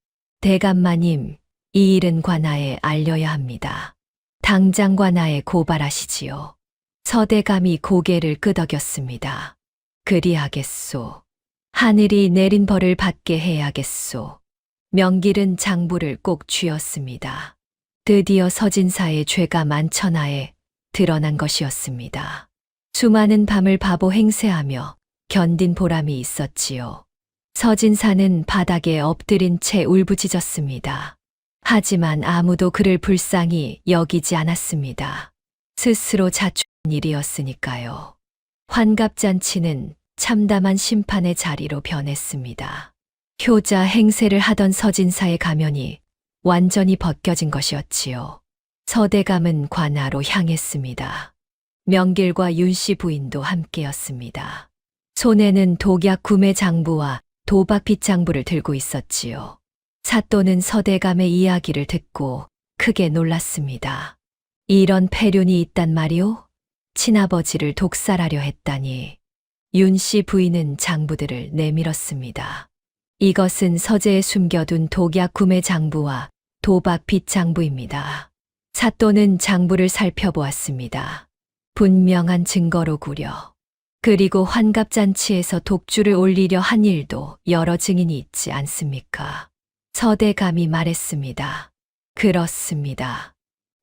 대감마님, 이 일은 관아에 알려야 합니다. 당장 관아에 고발하시지요. 서대감이 고개를 끄덕였습니다. 그리하겠소. 하늘이 내린 벌을 받게 해야겠소. 명길은 장부를 꼭 쥐었습니다. 드디어 서진사의 죄가 만천하에 드러난 것이었습니다. 수많은 밤을 바보 행세하며 견딘 보람이 있었지요. 서진사는 바닥에 엎드린 채 울부짖었습니다. 하지만 아무도 그를 불쌍히 여기지 않았습니다. 스스로 자초한 일이었으니까요. 환갑잔치는 참담한 심판의 자리로 변했습니다. 효자 행세를 하던 서진사의 가면이 완전히 벗겨진 것이었지요. 서대감은 관아로 향했습니다. 명길과 윤씨 부인도 함께였습니다. 손에는 독약 구매 장부와 도박 빚장부를 들고 있었지요. 사또는 서대감의 이야기를 듣고 크게 놀랐습니다. 이런 폐륜이 있단 말이오? 친아버지를 독살하려 했다니. 윤씨 부인은 장부들을 내밀었습니다. 이것은 서재에 숨겨둔 독약 구매 장부와 도박 빚장부입니다. 사또는 장부를 살펴보았습니다. 분명한 증거로구려. 그리고 환갑잔치에서 독주를 올리려 한 일도 여러 증인이 있지 않습니까? 서대감이 말했습니다. 그렇습니다.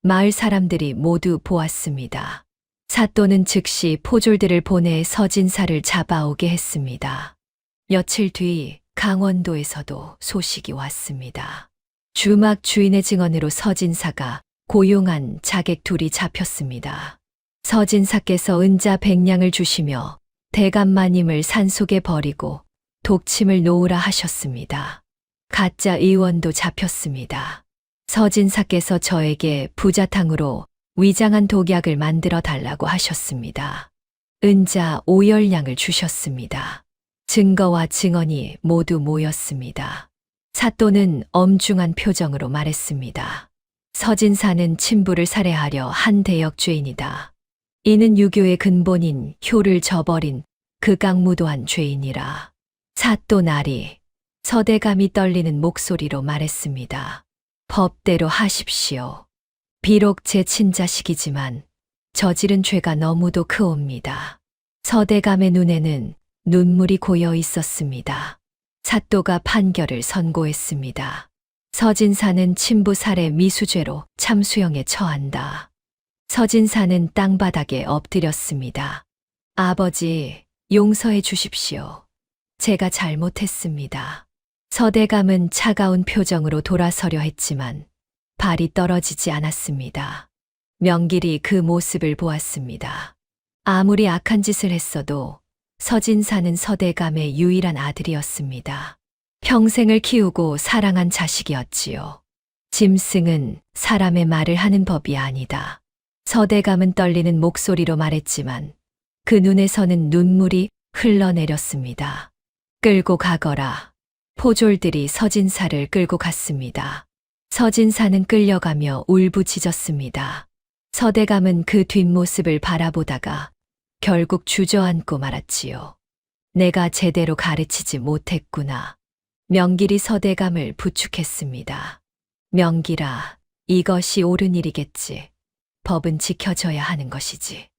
마을 사람들이 모두 보았습니다. 사또는 즉시 포졸들을 보내 서진사를 잡아오게 했습니다. 며칠 뒤 강원도에서도 소식이 왔습니다. 주막 주인의 증언으로 서진사가 고용한 자객 둘이 잡혔습니다. 서진사께서 은자 100냥을 주시며 대감마님을 산속에 버리고 독침을 놓으라 하셨습니다. 가짜 의원도 잡혔습니다. 서진사께서 저에게 부자탕으로 위장한 독약을 만들어 달라고 하셨습니다. 은자 5열량을 주셨습니다. 증거와 증언이 모두 모였습니다. 사또는 엄중한 표정으로 말했습니다. 서진사는 친부를 살해하려 한 대역죄인이다. 이는 유교의 근본인 효를 저버린 극악무도한 죄인이라. 사또 나리, 서대감이 떨리는 목소리로 말했습니다. 법대로 하십시오. 비록 제 친자식이지만 저지른 죄가 너무도 크옵니다. 서대감의 눈에는 눈물이 고여 있었습니다. 사또가 판결을 선고했습니다. 서진사는 친부 살해 미수죄로 참수형에 처한다. 서진사는 땅바닥에 엎드렸습니다. 아버지, 용서해 주십시오. 제가 잘못했습니다. 서대감은 차가운 표정으로 돌아서려 했지만 발이 떨어지지 않았습니다. 명길이 그 모습을 보았습니다. 아무리 악한 짓을 했어도 서진사는 서대감의 유일한 아들이었습니다. 평생을 키우고 사랑한 자식이었지요. 짐승은 사람의 말을 하는 법이 아니다. 서대감은 떨리는 목소리로 말했지만 그 눈에서는 눈물이 흘러내렸습니다. 끌고 가거라. 포졸들이 서진사를 끌고 갔습니다. 서진사는 끌려가며 울부짖었습니다. 서대감은 그 뒷모습을 바라보다가 결국 주저앉고 말았지요. 내가 제대로 가르치지 못했구나. 명길이 서대감을 부축했습니다. 명길아, 이것이 옳은 일이겠지. 법은 지켜져야 하는 것이지.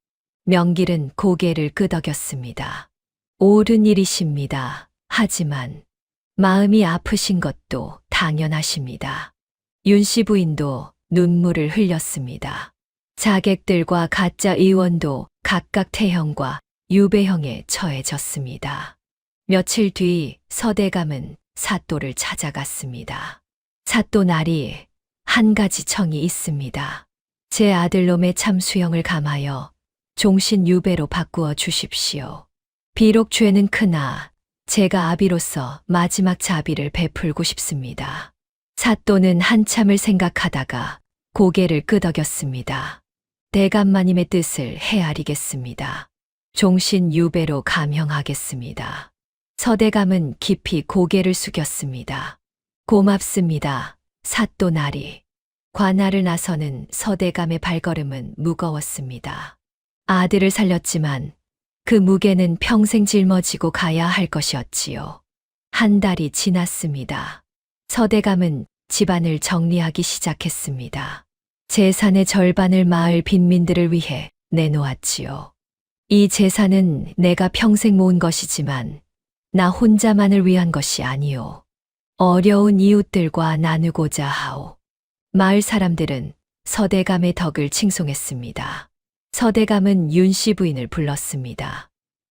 명길은 고개를 끄덕였습니다. 옳은 일이십니다. 하지만 마음이 아프신 것도 당연하십니다. 윤씨 부인도 눈물을 흘렸습니다. 자객들과 가짜 의원도 각각 태형과 유배형에 처해졌습니다. 며칠 뒤 서대감은 사또를 찾아갔습니다. 사또 나리, 한 가지 청이 있습니다. 제 아들놈의 참수형을 감하여 종신 유배로 바꾸어 주십시오. 비록 죄는 크나 제가 아비로서 마지막 자비를 베풀고 싶습니다. 사또는 한참을 생각하다가 고개를 끄덕였습니다. 대감마님의 뜻을 헤아리겠습니다. 종신 유배로 감형하겠습니다. 서대감은 깊이 고개를 숙였습니다. 고맙습니다. 사또 나리. 관할을 나서는 서대감의 발걸음은 무거웠습니다. 아들을 살렸지만 그 무게는 평생 짊어지고 가야 할 것이었지요. 한 달이 지났습니다. 서대감은 집안을 정리하기 시작했습니다. 재산의 절반을 마을 빈민들을 위해 내놓았지요. 이 재산은 내가 평생 모은 것이지만 나 혼자만을 위한 것이 아니오. 어려운 이웃들과 나누고자 하오. 마을 사람들은 서대감의 덕을 칭송했습니다. 서대감은 윤씨 부인을 불렀습니다.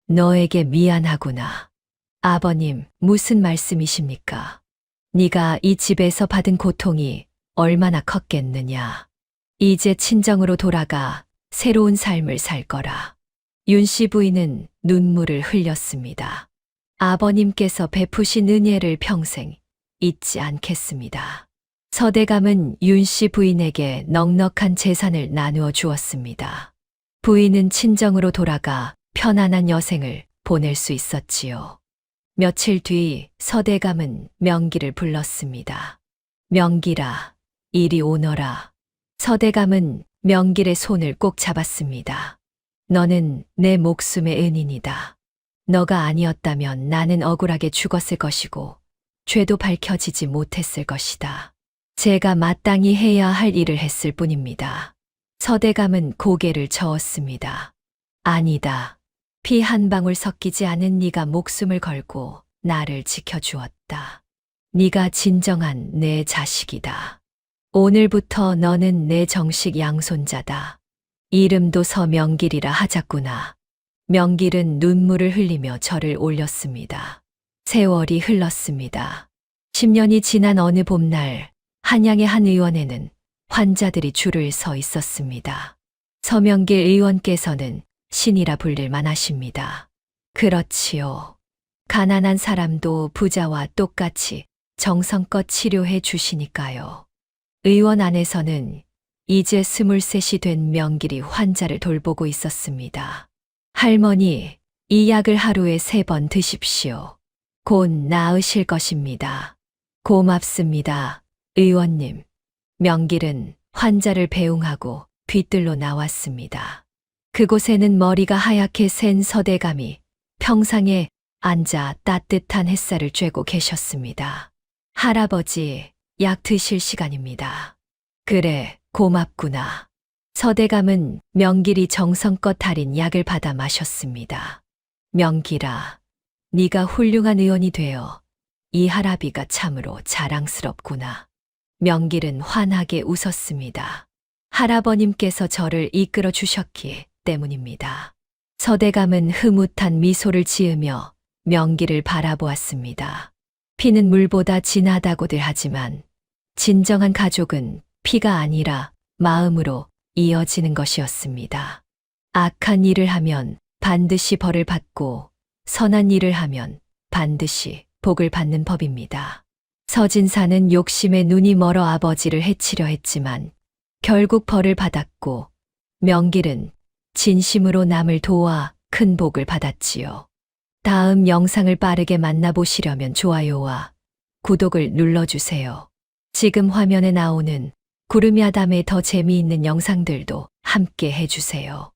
너에게 미안하구나. 아버님, 무슨 말씀이십니까? 네가 이 집에서 받은 고통이 얼마나 컸겠느냐. 이제 친정으로 돌아가 새로운 삶을 살 거라. 윤씨 부인은 눈물을 흘렸습니다. 아버님께서 베푸신 은혜를 평생 잊지 않겠습니다. 서대감은 윤씨 부인에게 넉넉한 재산을 나누어 주었습니다. 부인은 친정으로 돌아가 편안한 여생을 보낼 수 있었지요. 며칠 뒤 서대감은 명길을 불렀습니다. 명길아, 이리 오너라. 서대감은 명길의 손을 꼭 잡았습니다. 너는 내 목숨의 은인이다. 너가 아니었다면 나는 억울하게 죽었을 것이고 죄도 밝혀지지 못했을 것이다. 제가 마땅히 해야 할 일을 했을 뿐입니다. 서대감은 고개를 저었습니다. 아니다. 피 한 방울 섞이지 않은 네가 목숨을 걸고 나를 지켜주었다. 네가 진정한 내 자식이다. 오늘부터 너는 내 정식 양손자다. 이름도 서명길이라 하자꾸나. 명길은 눈물을 흘리며 절을 올렸습니다. 세월이 흘렀습니다. 10년이 지난 어느 봄날, 한양의 한 의원에는 환자들이 줄을 서 있었습니다. 서명길 의원께서는 신이라 불릴 만하십니다. 그렇지요. 가난한 사람도 부자와 똑같이 정성껏 치료해 주시니까요. 의원 안에서는 이제 23이 된 명길이 환자를 돌보고 있었습니다. 할머니, 이 약을 하루에 3번 드십시오. 곧 나으실 것입니다. 고맙습니다, 의원님. 명길은 환자를 배웅하고 뒤뜰로 나왔습니다. 그곳에는 머리가 하얗게 센 서대감이 평상에 앉아 따뜻한 햇살을 쬐고 계셨습니다. 할아버지, 약 드실 시간입니다. 그래, 고맙구나. 서대감은 명길이 정성껏 달인 약을 받아 마셨습니다. 명길아, 네가 훌륭한 의원이 되어 이 할아비가 참으로 자랑스럽구나. 명길은 환하게 웃었습니다. 할아버님께서 저를 이끌어 주셨기 때문입니다. 서대감은 흐뭇한 미소를 지으며 명길을 바라보았습니다. 피는 물보다 진하다고들 하지만 진정한 가족은 피가 아니라 마음으로 이어지는 것이었습니다. 악한 일을 하면 반드시 벌을 받고 선한 일을 하면 반드시 복을 받는 법입니다. 서진사는 욕심에 눈이 멀어 아버지를 해치려 했지만 결국 벌을 받았고 명길은 진심으로 남을 도와 큰 복을 받았지요. 다음 영상을 빠르게 만나보시려면 좋아요와 구독을 눌러주세요. 지금 화면에 나오는 구름야담의 더 재미있는 영상들도 함께 해주세요.